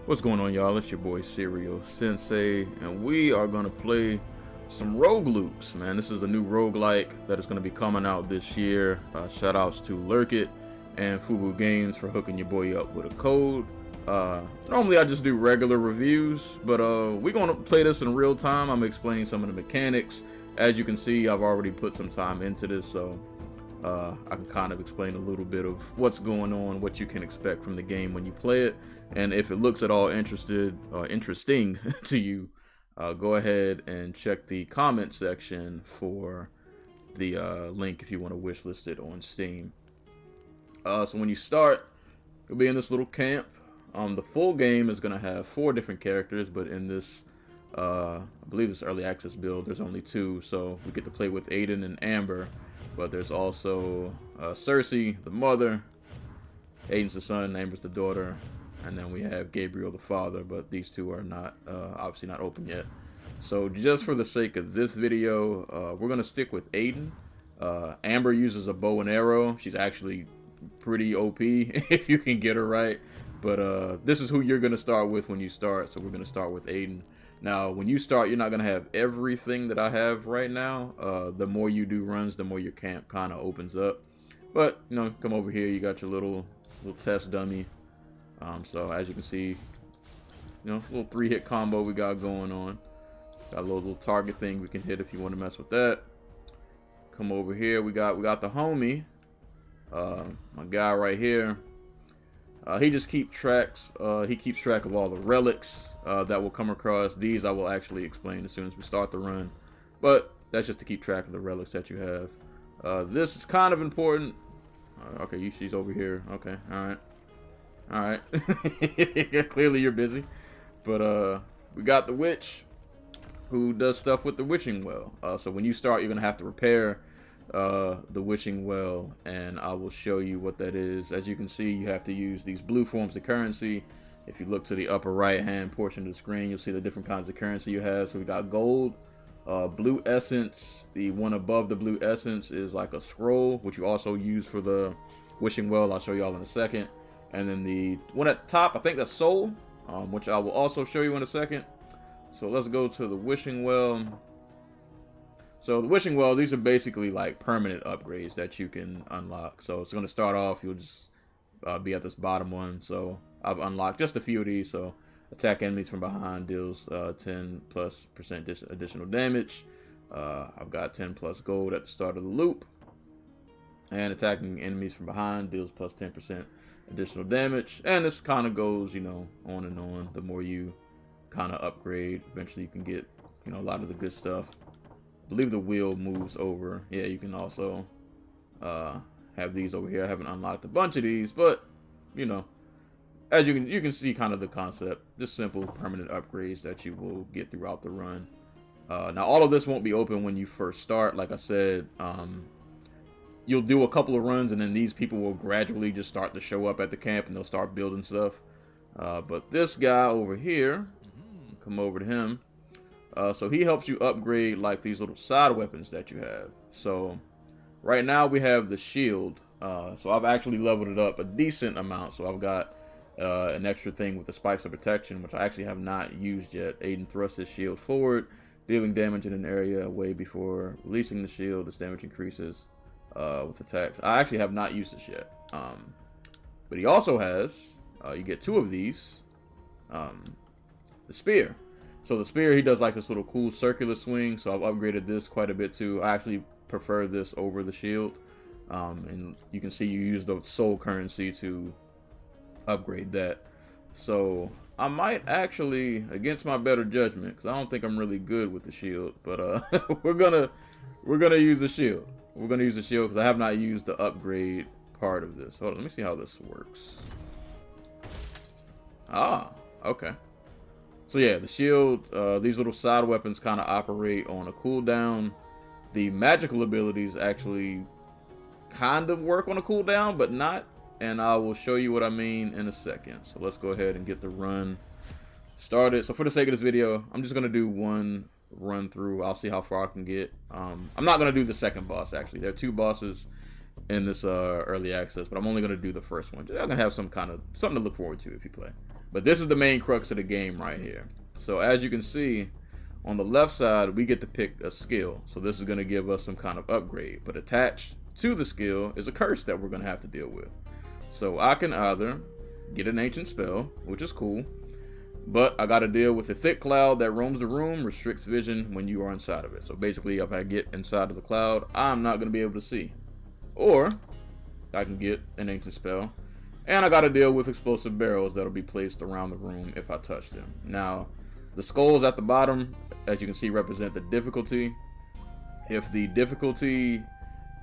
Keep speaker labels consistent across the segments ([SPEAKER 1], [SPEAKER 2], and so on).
[SPEAKER 1] What's going on, y'all? It's your boy Serial Sensei, and we are gonna play some Rogue Loops, man. This is a new roguelike that is gonna be coming out this year. Shout outs to Lurkit and Fubu Games for hooking your boy up with a code. Normally I just do regular reviews, but we're gonna play this in real time. I'm explaining some of the mechanics. As you can see, I've already put some time into this, so I can kind of explain a little bit of what's going on, what you can expect from the game when you play it, and if it looks at all interesting to you, go ahead and check the comment section for the link if you want to wishlist it on Steam. So when you start, you'll be in this little camp. The full game is going to have 4 different characters, but in this, I believe this early access build, there's only 2, so we get to play with Aiden and Amber. But there's also Cersei, the mother, Aiden's the son, Amber's the daughter, and then we have Gabriel, the father, but these two are not, obviously not open yet. So just for the sake of this video, we're going to stick with Aiden. Amber uses a bow and arrow. She's actually pretty OP if you can get her right. But this is who you're going to start with when you start, so we're going to start with Aiden. Now, when you start, you're not going to have everything that I have right now. The more you do runs, the more your camp kind of opens up. But, you know, come over here, you got your little test dummy. So, as you can see, you know, little 3-hit combo we got going on. Got a little target thing we can hit if you want to mess with that. Come over here, we got the homie. My guy right here. He just keeps track of all the relics that will come across. These I will actually explain as soon as we start the run, but that's just to keep track of the relics that you have. This is kind of important. Okay, she's over here. Okay, all right. Clearly you're busy, but we got the witch who does stuff with the witching well. So when you start, you're gonna have to repair the witching well, and I will show you what that is. As you can see, you have to use these blue forms of currency. If you look to the upper right hand portion of the screen, you'll see the different kinds of currency you have. So we got gold, blue essence. The one above the blue essence is like a scroll, which you also use for the wishing well. I'll show you all in a second. And then the one at the top, I think that's soul, which I will also show you in a second. So let's go to the wishing well. So the wishing well, these are basically like permanent upgrades that you can unlock. So it's going to start off, you'll just be at this bottom one. So I've unlocked just a few of these. So attack enemies from behind deals 10+% additional damage. I've got 10+ gold at the start of the loop. And attacking enemies from behind deals plus 10% additional damage. And this kind of goes, you know, on and on. The more you kind of upgrade, eventually you can get, you know, a lot of the good stuff. I believe the wheel moves over. Yeah, you can also have these over here. I haven't unlocked a bunch of these, but you know, as you can see kind of the concept. Just simple permanent upgrades that you will get throughout the run. Now all of this won't be open when you first start. Like I said, you'll do a couple of runs and then these people will gradually just start to show up at the camp and they'll start building stuff. But this guy over here, come over to him. So he helps you upgrade like these little side weapons that you have. So right now we have the shield. So I've actually leveled it up a decent amount. So I've got an extra thing with the spikes of protection, which I actually have not used yet. Aiden thrusts his shield forward, dealing damage in an area way before releasing the shield. This damage increases with attacks. I actually have not used this yet. But he also has, you get 2 of these, the spear. So the spear, he does like this little cool circular swing. So I've upgraded this quite a bit too. I actually prefer this over the shield. And you can see you use the soul currency to upgrade that. So I might actually, against my better judgment, because I don't think I'm really good with the shield, but we're gonna use the shield. We're gonna use the shield because I have not used the upgrade part of this. Hold on, let me see how this works. Ah, okay. So yeah, the shield, these little side weapons kind of operate on a cooldown. The magical abilities actually kind of work on a cooldown, but not. And I will show you what I mean in a second. So let's go ahead and get the run started. So for the sake of this video, I'm just going to do one run through. I'll see how far I can get. I'm not going to do the second boss, actually. There are 2 bosses in this early access, but I'm only going to do the first one. I'm going to have something to look forward to if you play. But this is the main crux of the game right here. So as you can see, on the left side, we get to pick a skill. So this is going to give us some kind of upgrade. But attached to the skill is a curse that we're going to have to deal with. So I can either get an ancient spell, which is cool, but I got to deal with a thick cloud that roams the room, restricts vision when you are inside of it. So basically, if I get inside of the cloud, I'm not going to be able to see. Or I can get an ancient spell, and I got to deal with explosive barrels that'll be placed around the room if I touch them. Now, the skulls at the bottom, as you can see, represent the difficulty. If the difficulty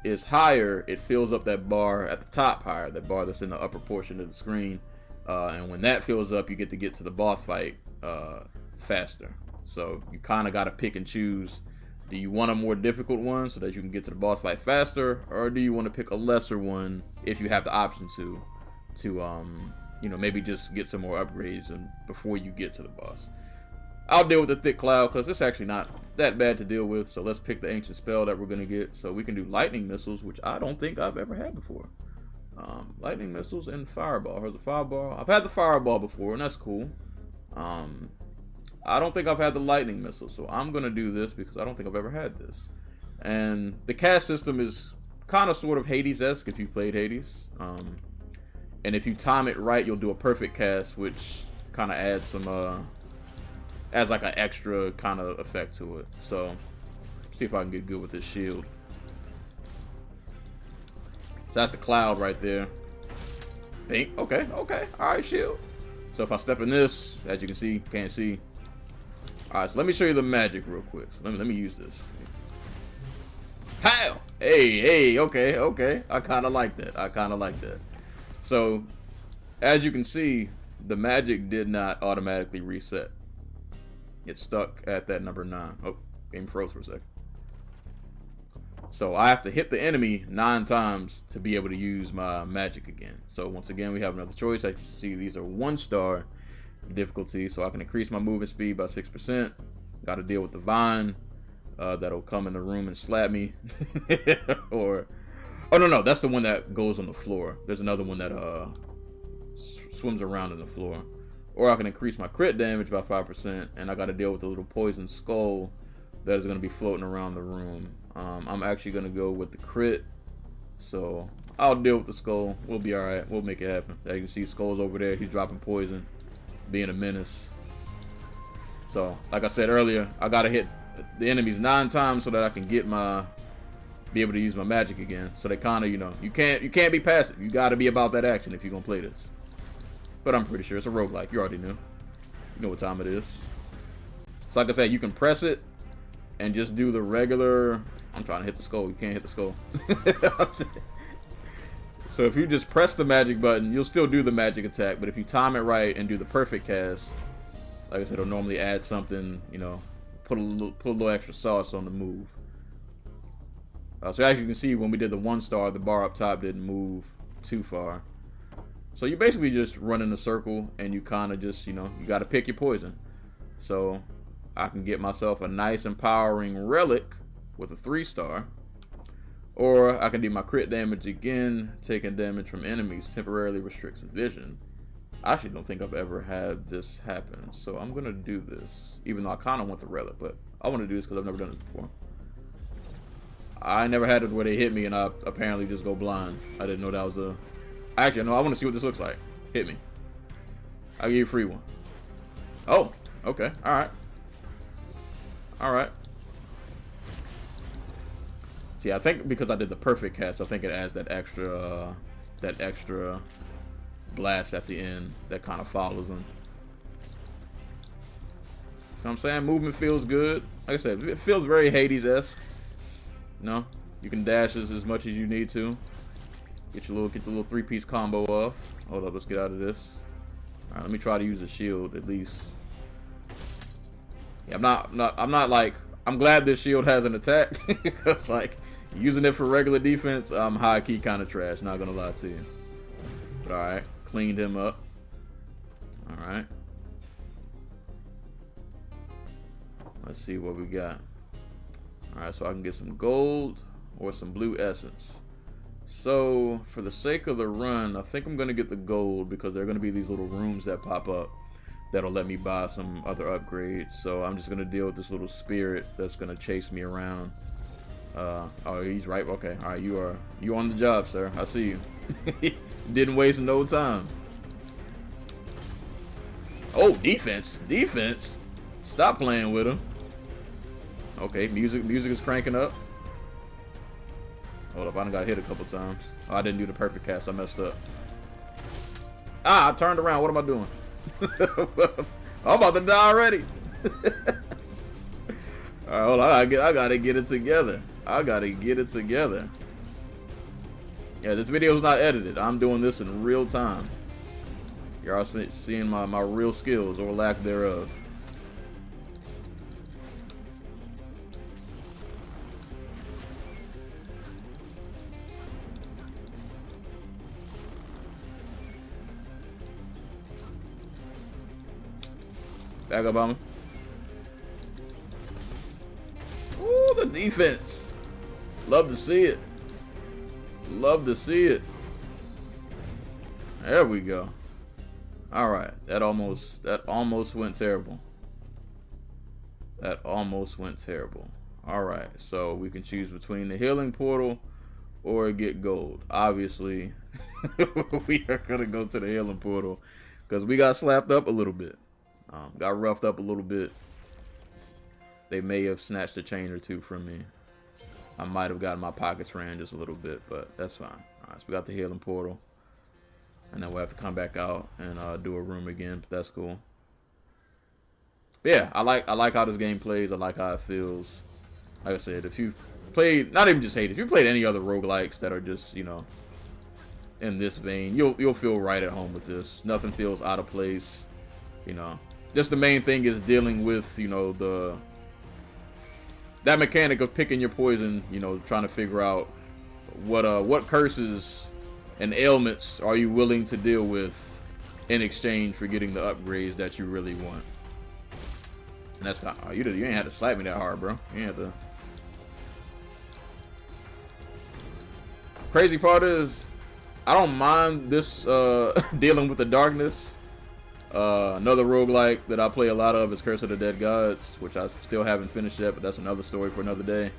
[SPEAKER 1] is higher, it fills up that bar at the top higher, that bar that's in the upper portion of the screen. And when that fills up, you get to the boss fight faster. So you kind of got to pick and choose. Do you want a more difficult one so that you can get to the boss fight faster, or do you want to pick a lesser one if you have the option to you know, maybe just get some more upgrades and before you get to the boss? I'll deal with the thick cloud because it's actually not that bad to deal with. So let's pick the ancient spell that we're going to get. So we can do lightning missiles, which I don't think I've ever had before. Lightning missiles and fireball. Here's a fireball. I've had the fireball before, and that's cool. I don't think I've had the lightning missile, so I'm going to do this because I don't think I've ever had this. And the cast system is kind of sort of Hades-esque if you played Hades. And if you time it right, you'll do a perfect cast, which kind of adds some... adds like an extra kind of effect to it. So, see if I can get good with this shield. So that's the cloud right there. Pink. Okay. Alright, shield. So if I step in this, as you can see, can't see. Alright, so let me show you the magic real quick. So let me use this. How? Hey, okay. I kind of like that. So, as you can see, the magic did not automatically reset. It's stuck at that number 9. Oh, game froze for a second. So I have to hit the enemy 9 times to be able to use my magic again. So once again, we have another choice. As you can see, these are 1-star difficulty, so I can increase my movement speed by 6%. Got to deal with the vine that'll come in the room and slap me. Or, oh no, that's the one that goes on the floor. There's another one that swims around in the floor. Or I can increase my crit damage by 5%, and I got to deal with a little poison skull that is going to be floating around the room. I'm actually going to go with the crit, so I'll deal with the skull. We'll be alright. We'll make it happen. As you can see, Skull's over there. He's dropping poison, being a menace. So, like I said earlier, I got to hit the enemies 9 times so that I can be able to use my magic again. So they kind of, you know, you can't be passive. You got to be about that action if you're going to play this. But I'm pretty sure it's a roguelike. You already knew. You know what time it is. So like I said, you can press it and just do the regular... I'm trying to hit the skull. You can't hit the skull. So if you just press the magic button, you'll still do the magic attack. But if you time it right and do the perfect cast, like I said, it'll normally add something, you know, put a little extra sauce on the move. So as you can see, when we did the 1-star, the bar up top didn't move too far. So you basically just run in a circle, and you kind of just, you know, you got to pick your poison. So I can get myself a nice empowering relic with a 3-star, or I can do my crit damage again. Taking damage from enemies temporarily restricts vision. I actually don't think I've ever had this happen, so I'm gonna do this, even though I kind of want the relic, but I want to do this because I've never done this before. I never had it where they hit me and I apparently just go blind. I didn't know that was a... Actually, no, I want to see what this looks like. Hit me. I'll give you a free one. Oh, okay. Alright. See, I think because I did the perfect cast, I think it adds that extra blast at the end that kind of follows them. You know what I'm saying? Movement feels good. Like I said, it feels very Hades-esque. You know, you can dash as much as you need to. Get the little 3-piece combo off. Hold up, let's get out of this. Alright, let me try to use a shield at least. Yeah, I'm not like, I'm glad this shield has an attack. Because like using it for regular defense, I'm high key kind of trash, not gonna lie to you. But alright, cleaned him up. Alright. Let's see what we got. Alright, so I can get some gold or some blue essence. So, for the sake of the run, I think I'm going to get the gold because there are going to be these little rooms that pop up that'll let me buy some other upgrades. So, I'm just going to deal with this little spirit that's going to chase me around. Oh, he's right. Okay. All right, you on the job, sir. I see you. Didn't waste no time. Oh, defense. Defense. Stop playing with him. Okay, music is cranking up. Hold up, I done got hit a couple times. Oh, I didn't do the perfect cast. I messed up. Ah, I turned around. What am I doing? I'm about to die already. All right, hold on. I gotta get it together. I gotta get it together. Yeah, this video is not edited. I'm doing this in real time. You're all seeing my real skills or lack thereof. Back up on me. Ooh, the defense. Love to see it. Love to see it. There we go. All right, that almost went terrible. That almost went terrible. All right, so we can choose between the healing portal or get gold. Obviously, we are gonna go to the healing portal because we got slapped up a little bit. Got roughed up a little bit. They may have snatched a chain or two from me. I might have gotten my pockets ran just a little bit, but that's fine. All right, so we got the healing portal. And then we'll have to come back out and do a room again, but that's cool. But yeah, I like how this game plays. I like how it feels. Like I said, if you've played, not even just hate, if you played any other roguelikes that are just, you know, in this vein, you'll feel right at home with this. Nothing feels out of place, you know. Just the main thing is dealing with, you know, that mechanic of picking your poison, you know, trying to figure out what curses and ailments are you willing to deal with in exchange for getting the upgrades that you really want. And that's kind of, you ain't had to slap me that hard, bro. You ain't had to. Crazy part is, I don't mind this dealing with the darkness. Another roguelike that I play a lot of is Curse of the Dead Gods, which I still haven't finished yet, but that's another story for another day.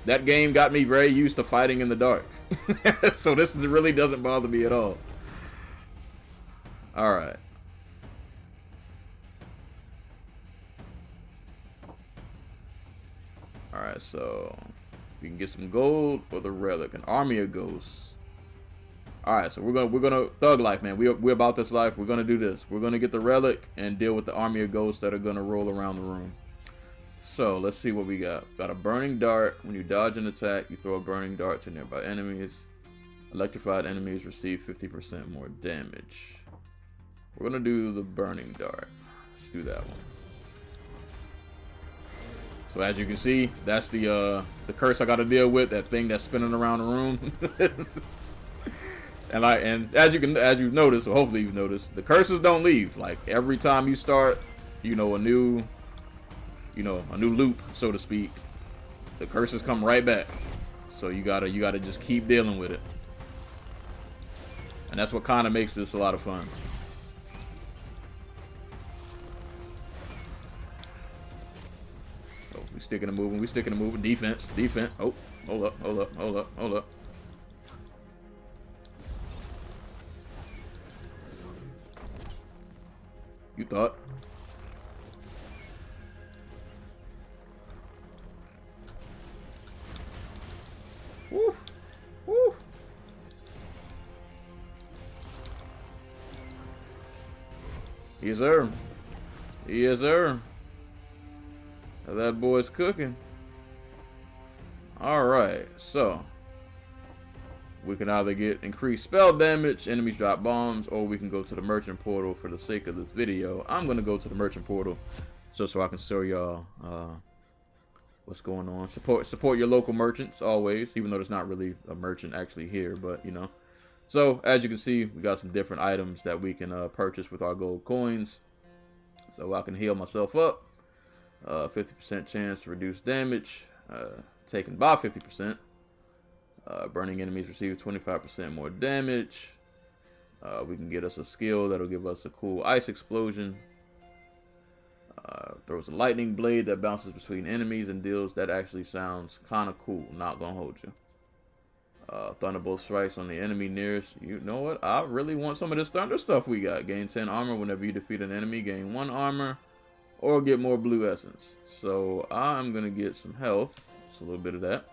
[SPEAKER 1] That game got me very used to fighting in the dark. So this really doesn't bother me at all. Alright. Alright, so we can get some gold or the relic, an army of ghosts. All right, so we're gonna thug life, man. We're about this life. We're gonna do this. We're gonna get the relic and deal with the army of ghosts that are gonna roll around the room. So let's see what we got. Got a burning dart. When you dodge an attack, you throw a burning dart to nearby enemies. Electrified enemies receive 50% more damage. We're gonna do the burning dart. Let's do that one. So as you can see, that's the curse I got to deal with. That thing that's spinning around the room. And as you've noticed, or hopefully you've noticed, the curses don't leave. Like every time you start, you know, a new loop, so to speak, the curses come right back. So you gotta just keep dealing with it. And that's what kind of makes this a lot of fun. So we sticking and moving, defense. Oh, hold up. You thought? Woo! Woo! Yes, sir. Yes, sir. That boy's cooking. All right, so we can either get increased spell damage, enemies drop bombs, or we can go to the merchant portal. For the sake of this video, I'm gonna go to the merchant portal just so I can show y'all what's going on. Support your local merchants always, even though there's not really a merchant actually here, but you know. So as you can see, we got some different items that we can purchase with our gold coins. So I can heal myself up. 50% chance to reduce damage taken by 50%. Burning enemies receive 25% more damage. We can get us a skill that'll give us a cool ice explosion. Throws a lightning blade that bounces between enemies and deals. That actually sounds kind of cool. Not gonna hold you. Thunderbolt strikes on the enemy nearest. You know what? I really want some of this thunder stuff we got. Gain 10 armor whenever you defeat an enemy. Gain 1 armor. Or get more blue essence. So I'm gonna get some health. Just a little bit of that.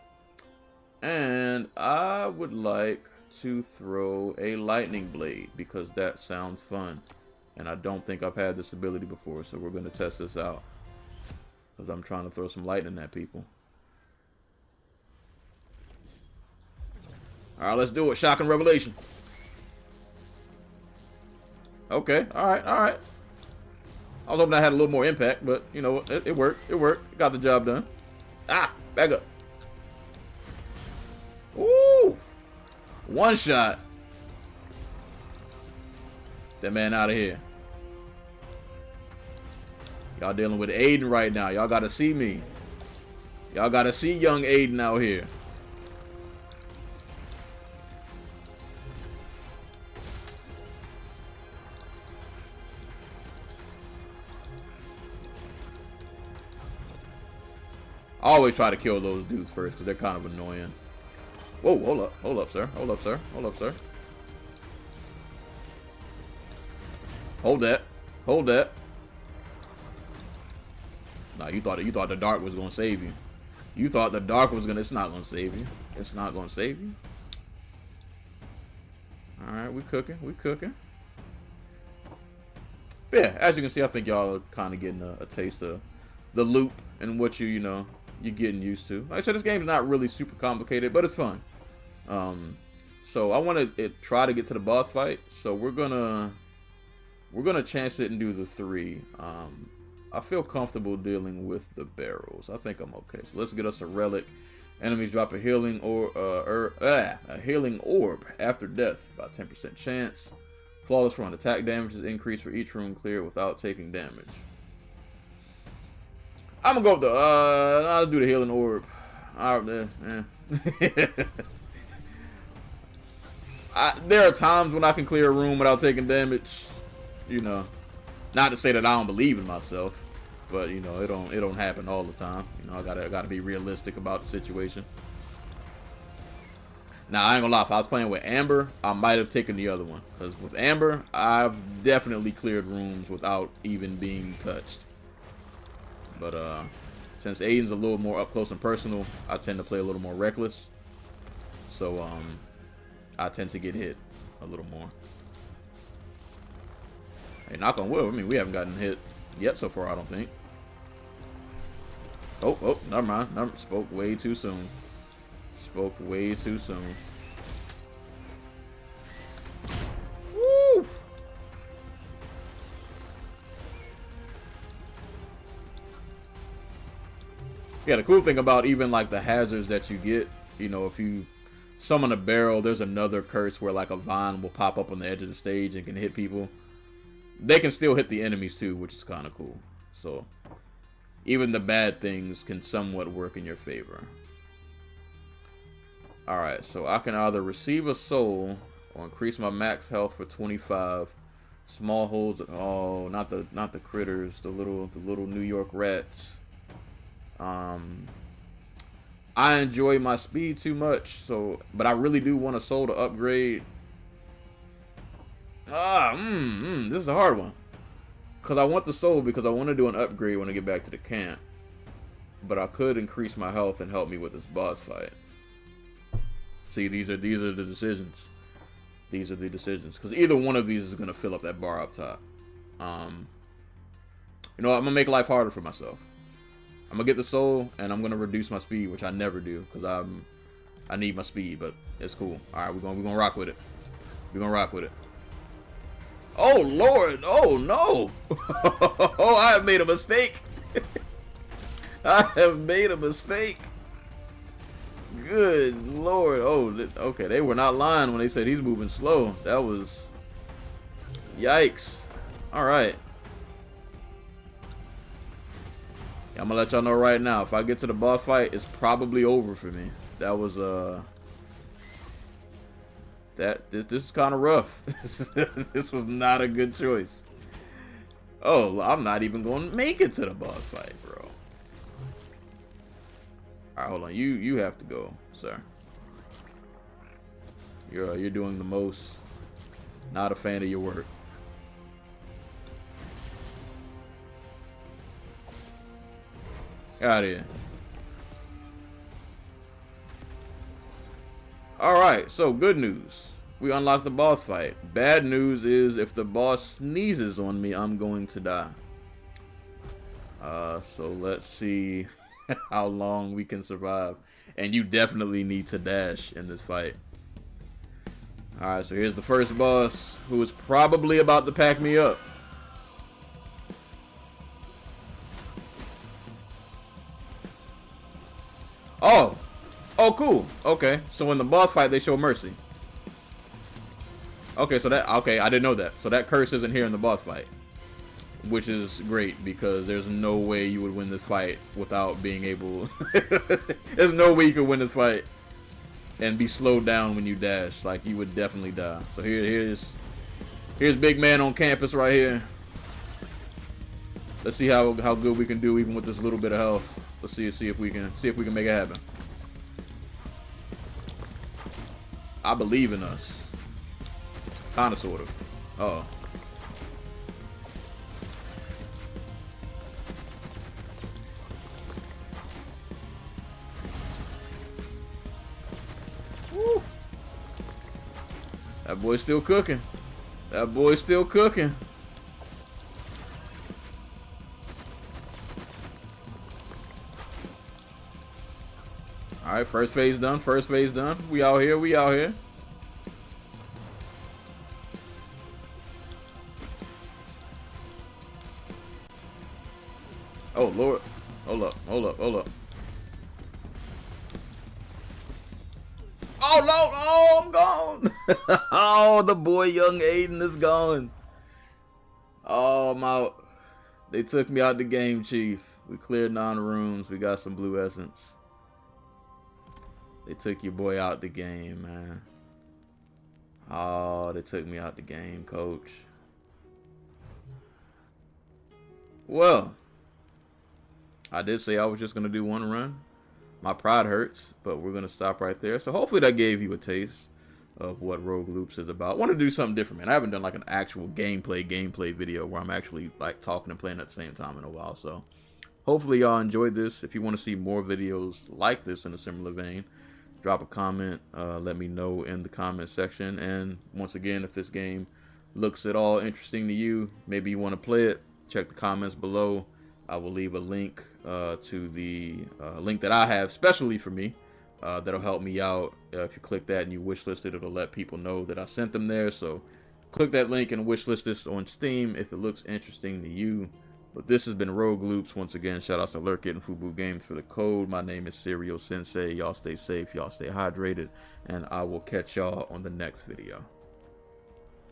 [SPEAKER 1] And I would like to throw a lightning blade because that sounds fun. And I don't think I've had this ability before, so we're going to test this out. Because I'm trying to throw some lightning at people. Alright, let's do it. Shock and revelation. Okay, alright, alright. I was hoping I had a little more impact, but you know what? It worked. It worked. Got the job done. Ah, back up. Ooh! One shot. That man out of here. Y'all dealing with Aiden right now. Y'all gotta see me. Y'all gotta see young Aiden out here. I always try to kill those dudes first because they're kind of annoying. Whoa, hold up. Hold up, sir. Hold up, sir. Hold up, sir. Hold that. Hold that. Nah, you thought the dark was gonna save you. You thought the dark was gonna. It's not gonna save you. It's not gonna save you. All right, we cooking. We cooking. But yeah, as you can see, I think y'all are kind of getting a taste of the loop and what you're getting used to. Like I said, this game's not really super complicated, but it's fun. So I want to try to get to the boss fight. So we're gonna chance it and do the 3. I feel comfortable dealing with the barrels. I think I'm okay. So let's get us a relic. Enemies drop a healing orb after death, about 10% chance. Flawless run. Attack damage is increased for each room clear without taking damage. I'm gonna go with the I'll do the healing orb. There are times when I can clear a room without taking damage. You know, not to say that I don't believe in myself, but you know, it don't happen all the time. You know, I gotta be realistic about the situation. Now, I ain't gonna lie, if I was playing with Amber, I might have taken the other one. Because with Amber, I've definitely cleared rooms without even being touched. But since Aiden's a little more up close and personal, I tend to play a little more reckless. So I tend to get hit a little more. Hey, knock on wood. I mean, we haven't gotten hit yet so far, I don't think. Oh, never mind. Spoke way too soon. Spoke way too soon. Woo! Yeah, the cool thing about even like the hazards that you get, you know, if you summon a barrel, there's another curse where like a vine will pop up on the edge of the stage and can hit people. They can still hit the enemies too, which is kind of cool. So even the bad things can somewhat work in your favor. Alright, so I can either receive a soul or increase my max health for 25. Small holes. Oh, not the critters, the little New York rats. I enjoy my speed too much, so but I really do want a soul to upgrade. This is a hard one. Cause I want the soul because I want to do an upgrade when I get back to the camp. But I could increase my health and help me with this boss fight. See, these are the decisions. These are the decisions. Because either one of these is going to fill up that bar up top. You know what? I'm going to make life harder for myself. I'm going to get the soul, and I'm going to reduce my speed, which I never do. Because I need my speed, but it's cool. Alright, we're gonna rock with it. We're going to rock with it. Oh, Lord. Oh, no. Oh, I have made a mistake. I have made a mistake. Good Lord. Oh, okay. They were not lying when they said he's moving slow. That was... Yikes. Alright. Yeah, I'm gonna let y'all know right now. If I get to the boss fight, it's probably over for me. That was This is kind of rough. This was not a good choice. Oh, I'm not even going to make it to the boss fight, bro. All right, hold on. You have to go, sir. You're doing the most. Not a fan of your work. Get out of here. Alright, so good news. We unlocked the boss fight. Bad news is if the boss sneezes on me, I'm going to die. So let's see how long we can survive. And you definitely need to dash in this fight. Alright, so here's the first boss, who is probably about to pack me up. Oh, cool. Okay, so in the boss fight, they show mercy. Okay, I didn't know that. So that curse isn't here in the boss fight. Which is great, because there's no way you would win this fight without being able... There's no way you could win this fight and be slowed down when you dash. Like, you would definitely die. So here's big man on campus right here. Let's see how good we can do even with this little bit of health. Let's see if we can make it happen. I believe in us. Kinda, sort of. Uh-oh. Woo. That boy's still cooking. That boy's still cooking. Alright, first phase done. First phase done. We out here. We out here. Oh, Lord. Hold up. Hold up. Hold up. Oh, Lord. Oh, I'm gone. Oh, the boy young Aiden is gone. Oh, I'm out. They took me out the game, Chief. We cleared 9 rooms. We got some blue essence. They took your boy out the game, man. Oh, they took me out the game, coach. Well, I did say I was just going to do one run. My pride hurts, but we're going to stop right there. So hopefully that gave you a taste of what Rogue Loops is about. I want to do something different, man. I haven't done like an actual gameplay video where I'm actually like talking and playing at the same time in a while. So hopefully y'all enjoyed this. If you want to see more videos like this in a similar vein, drop a comment, let me know in the comment section. And once again, if this game looks at all interesting to you, maybe you want to play it, check the comments below. I will leave a link to the link that I have specially for me that'll help me out. If you click that and you wishlist it, it'll let people know that I sent them there. So click that link and wishlist this on Steam if it looks interesting to you. But this has been Rogue Loops. Once again, shout out to Lurkit and Fubu Games for the code. My name is Serial Sensei. Y'all stay safe, y'all stay hydrated, and I will catch y'all on the next video.